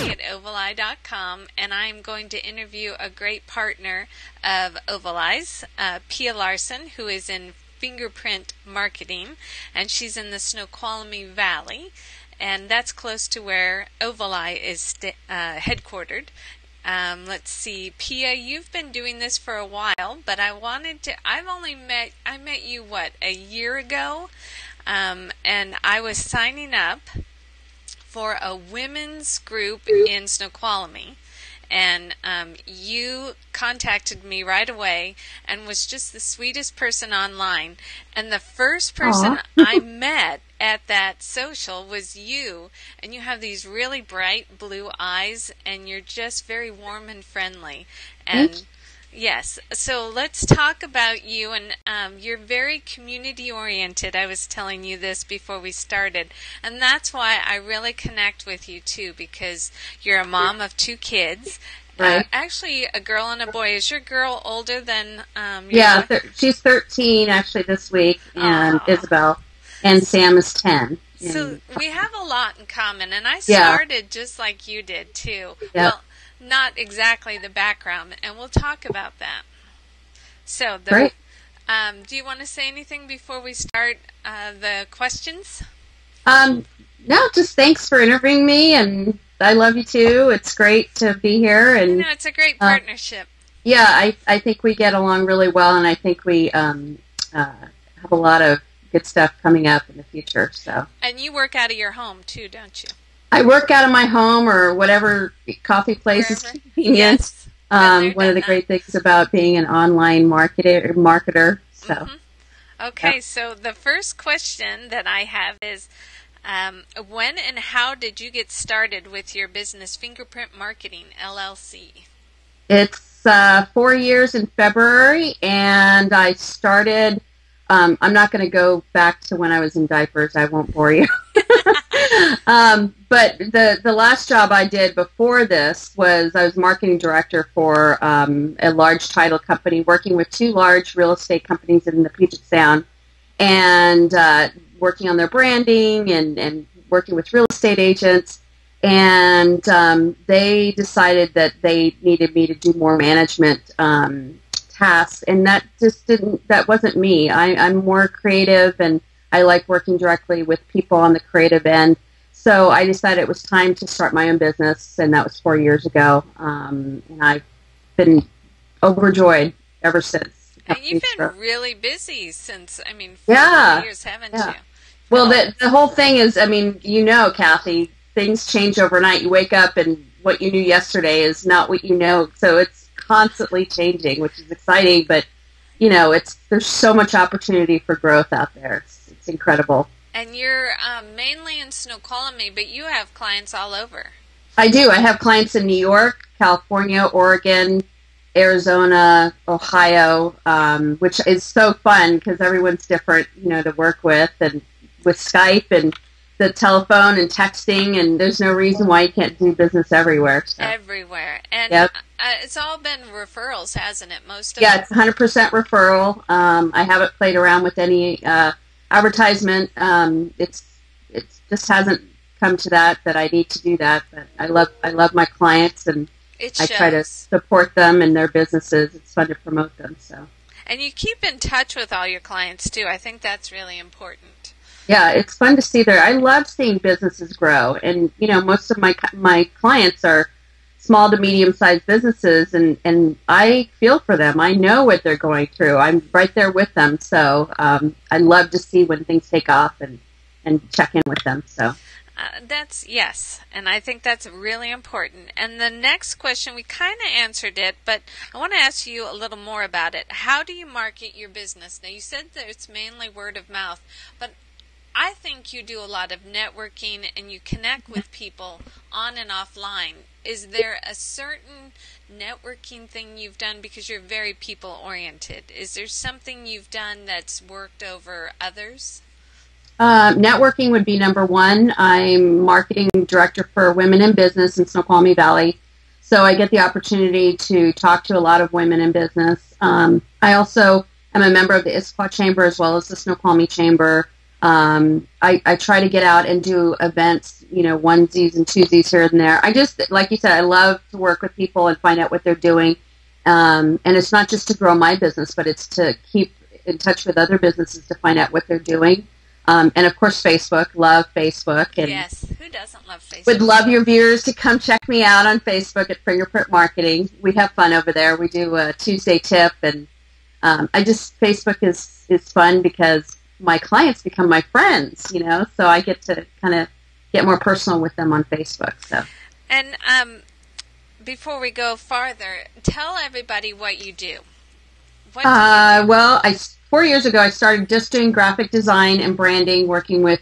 At Ovaleye.com, and I'm going to interview a great partner of Ovaleye's, Pia Larson, who is in fingerprint marketing, and she's in the Snoqualmie Valley, and that's close to where Ovaleye is headquartered. Let's see, Pia, you've been doing this for a while, but I met you, a year ago, and I was signing up for a women's group in Snoqualmie, and you contacted me right away and was just the sweetest person online. And the first person I met at that social was you, and you have these really bright blue eyes, and you're just very warm and friendly. And yes, so let's talk about you, and you're very community-oriented. I was telling you this before we started, and that's why I really connect with you, too, because you're a mom of 2 kids. Right. Actually, a girl and a boy. Is your girl older than Yeah, she's 13, actually, this week, and Isabel, and Sam is 10. So we have a lot in common, and I started just like you did, too. Yep. Well, not exactly the background, and we'll talk about that. So, Great. Do you want to say anything before we start the questions? No, just thanks for interviewing me, and I love you too. It's great to be here, and it's a great partnership. Yeah, I think we get along really well, and I think we have a lot of good stuff coming up in the future. So. And you work out of your home too, don't you? I work out of my home or whatever coffee place is convenient. Yes. One of the great things about being an online marketer. So. Okay, so the first question that I have is, when and how did you get started with your business, Fingerprint Marketing, LLC? It's 4 years in February, and I started... I'm not going to go back to when I was in diapers. I won't bore you. But the last job I did before this was I was marketing director for a large title company, working with 2 large real estate companies in the Puget Sound, and working on their branding and working with real estate agents. And they decided that they needed me to do more management tasks, and that wasn't me. I'm more creative, and I like working directly with people on the creative end. So I decided it was time to start my own business, and that was 4 years ago. And I've been overjoyed ever since. And you've been really busy since, 4 years, haven't you? Well, the whole thing is, Kathy, things change overnight. You wake up, and what you knew yesterday is not what you know. So it's constantly changing, which is exciting, but there's so much opportunity for growth out there. It's incredible. And you're mainly in Snoqualmie, but you have clients all over. I do. I have clients in New York, California, Oregon, Arizona, Ohio, which is so fun because everyone's different, to work with, and with Skype and the telephone and texting, and there's no reason why you can't do business everywhere. So. Everywhere. And it's all been referrals, hasn't it? Most of it? Yeah, it's 100% referral. I haven't played around with any advertisement. It just hasn't come to that I need to do that. But I love my clients, and I try to support them and their businesses. It's fun to promote them. So. And you keep in touch with all your clients too. I think that's really important. Yeah, it's fun to see I love seeing businesses grow, and most of my clients are small to medium-sized businesses, and I feel for them. I know what they're going through. I'm right there with them, so I love to see when things take off and check in with them. So yes, and I think that's really important. And the next question, we kind of answered it, but I want to ask you a little more about it. How do you market your business? Now, you said that it's mainly word of mouth, but I think you do a lot of networking and you connect with people on and offline. Is there a certain networking thing you've done, because you're very people-oriented? Is there something you've done that's worked over others? Networking would be number one. I'm marketing director for Women in Business in Snoqualmie Valley. So I get the opportunity to talk to a lot of women in business. I also am a member of the Issaquah Chamber as well as the Snoqualmie Chamber. I try to get out and do events, onesies and twosies here and there. I just, like you said, I love to work with people and find out what they're doing. And it's not just to grow my business, but it's to keep in touch with other businesses to find out what they're doing. And of course, Facebook. Love Facebook. And yes, who doesn't love Facebook? would love your viewers to come check me out on Facebook at Fingerprint Marketing. We have fun over there. We do a Tuesday tip, and Facebook is fun because my clients become my friends, so I get to kind of get more personal with them on Facebook. So. And before we go farther, tell everybody what you do. What do you do? Well, 4 years ago, I started just doing graphic design and branding, working with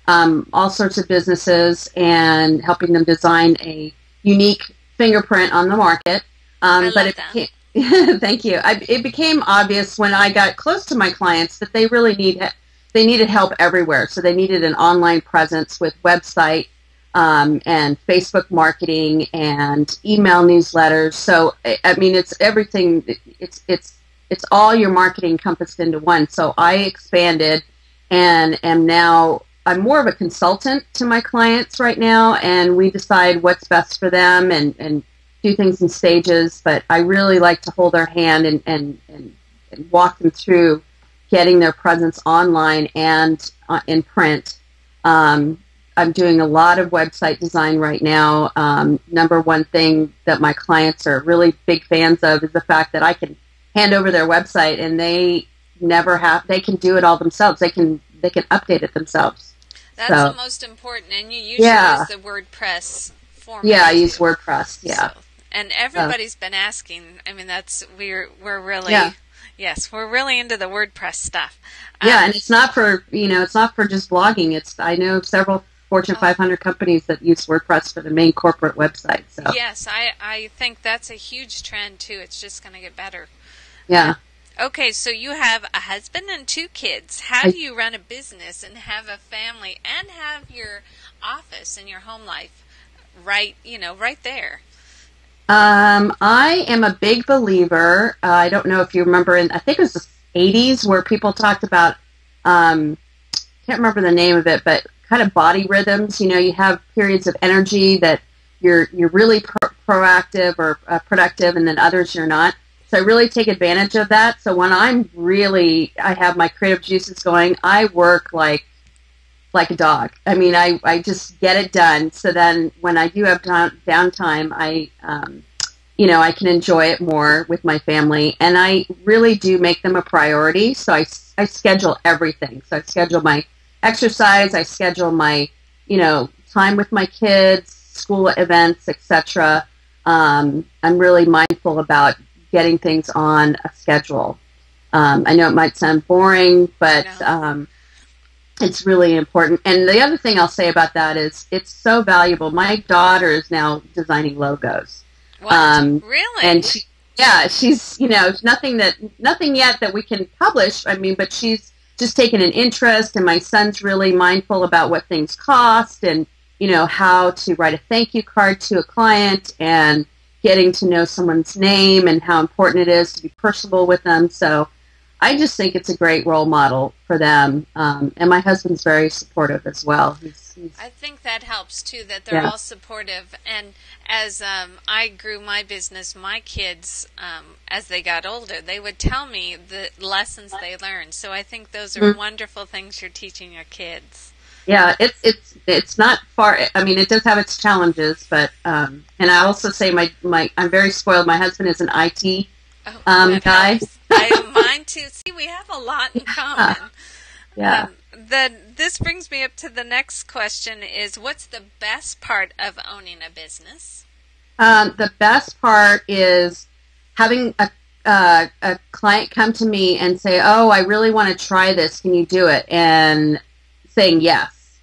all sorts of businesses and helping them design a unique fingerprint on the market. I love that. Thank you. It became obvious when I got close to my clients that they really needed help everywhere. So they needed an online presence with website and Facebook marketing and email newsletters. So I mean, it's everything. It's all your marketing encompassed into one. So I expanded and am now, I'm more of a consultant to my clients right now, and we decide what's best for them and do things in stages. But I really like to hold their hand and walk them through getting their presence online and in print. I'm doing a lot of website design right now. Number one thing that my clients are really big fans of is the fact that I can hand over their website and they can do it all themselves. They can update it themselves. That's the most important. And you usually use the WordPress format. Yeah, I use WordPress. Yeah. So, and everybody's been asking. I mean, we're really we're really into the WordPress stuff. Yeah, and it's not for just blogging. I know several Fortune 500 companies that use WordPress for the main corporate website. So yes, I think that's a huge trend too. It's just going to get better. Yeah. Okay, so you have a husband and 2 kids. How do you run a business and have a family and have your office and your home life right there? I am a big believer. I don't know if you remember, I think it was the 80s where people talked about, can't remember the name of it, but kind of body rhythms. You have periods of energy that you're really proactive or productive, and then others you're not. So I really take advantage of that. So when I have my creative juices going, I work like a dog. I mean, I just get it done. So then when I do have downtime, I can enjoy it more with my family. And I really do make them a priority. So I schedule everything. So I schedule my exercise. I schedule my, time with my kids, school events, etc. I'm really mindful about getting things on a schedule. I know it might sound boring, but it's really important. And the other thing I'll say about that is it's so valuable. My daughter is now designing logos. What? Really? And she's nothing yet that we can publish. I mean, but she's just taken an interest, and my son's really mindful about what things cost and how to write a thank you card to a client and getting to know someone's name and how important it is to be personable with them. So I just think it's a great role model for them. And my husband's very supportive as well. I think that helps, too, that they're all supportive. And as I grew my business, my kids, as they got older, they would tell me the lessons they learned. So I think those are wonderful things you're teaching your kids. Yeah, it's not far. I mean, it does have its challenges, but and I also say I'm very spoiled. My husband is an IT guy. Mine too. See, we have a lot in common. Yeah. This brings me up to the next question: is what's the best part of owning a business? The best part is having a client come to me and say, "Oh, I really want to try this. Can you do it?" And saying yes,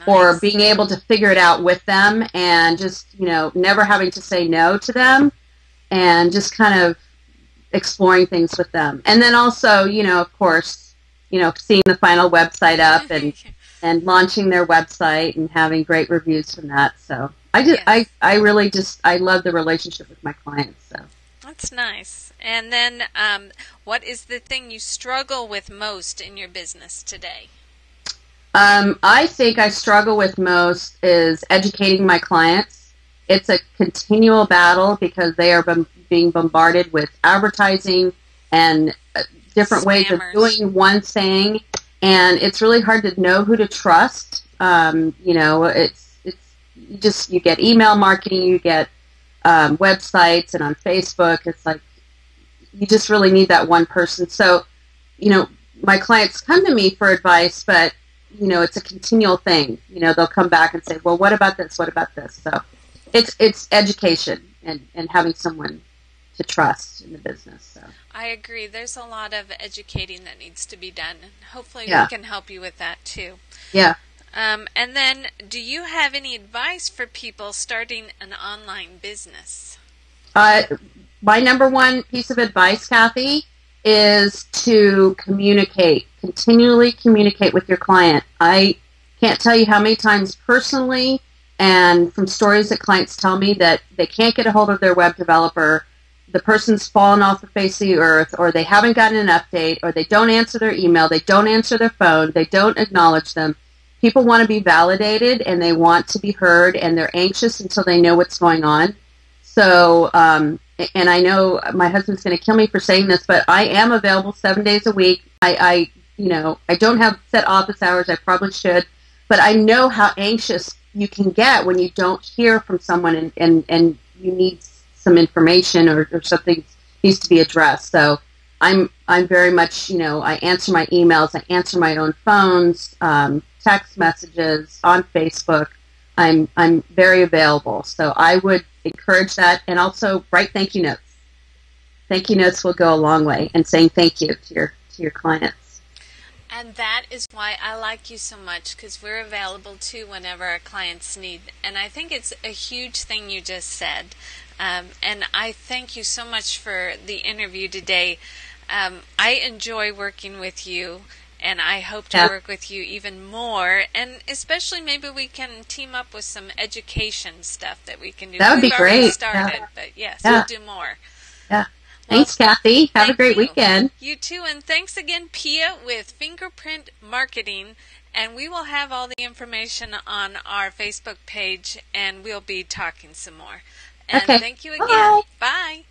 or being able to figure it out with them and just, never having to say no to them and just kind of exploring things with them. And then also, of course, seeing the final website up and launching their website and having great reviews from that. So Yes. I really just, I love the relationship with my clients. So. That's nice. And then, what is the thing you struggle with most in your business today? I think I struggle with most is educating my clients. It's a continual battle because they are being bombarded with advertising and different ways of Spammers. doing one thing, and it's really hard to know who to trust. It's you get email marketing, you get websites, and on Facebook, it's like you just really need that one person. So, my clients come to me for advice, but it's a continual thing. They'll come back and say, "Well, what about this? What about this?" So, it's education and having someone to trust in the business. So, I agree. There's a lot of educating that needs to be done, and hopefully we yeah, can help you with that too. yeah. And then, do you have any advice for people starting an online business? Uh, my number one piece of advice, Kathy, is to communicate, continually communicate with your client. I can't tell you how many times personally and from stories that clients tell me that they can't get a hold of their web developer, the person's fallen off the face of the earth, or they haven't gotten an update, or they don't answer their email, they don't answer their phone, they don't acknowledge them. People want to be validated and they want to be heard, and they're anxious until they know what's going on. So, and I know my husband's going to kill me for saying this, but I am available 7 days a week. I don't have set office hours. I probably should, but I know how anxious you can get when you don't hear from someone and you need some information or something needs to be addressed. So I'm very much, I answer my emails, I answer my own phones, text messages on Facebook. I'm very available. So I would encourage that, and also write thank you notes. Thank you notes will go a long way, and saying thank you to your clients. And that is why I like you so much, because we're available too whenever our clients need. And I think it's a huge thing you just said. And I thank you so much for the interview today. I enjoy working with you, and I hope to work with you even more. And especially maybe we can team up with some education stuff that we can do. That would be We've already great. started, but yes, we'll do more. Yeah. Well, thanks, Kathy. Have a great you. weekend. You too, and thanks again, Pia, with Fingerprint Marketing. And we will have all the information on our Facebook page, and we'll be talking some more. And Okay. thank you again. Bye.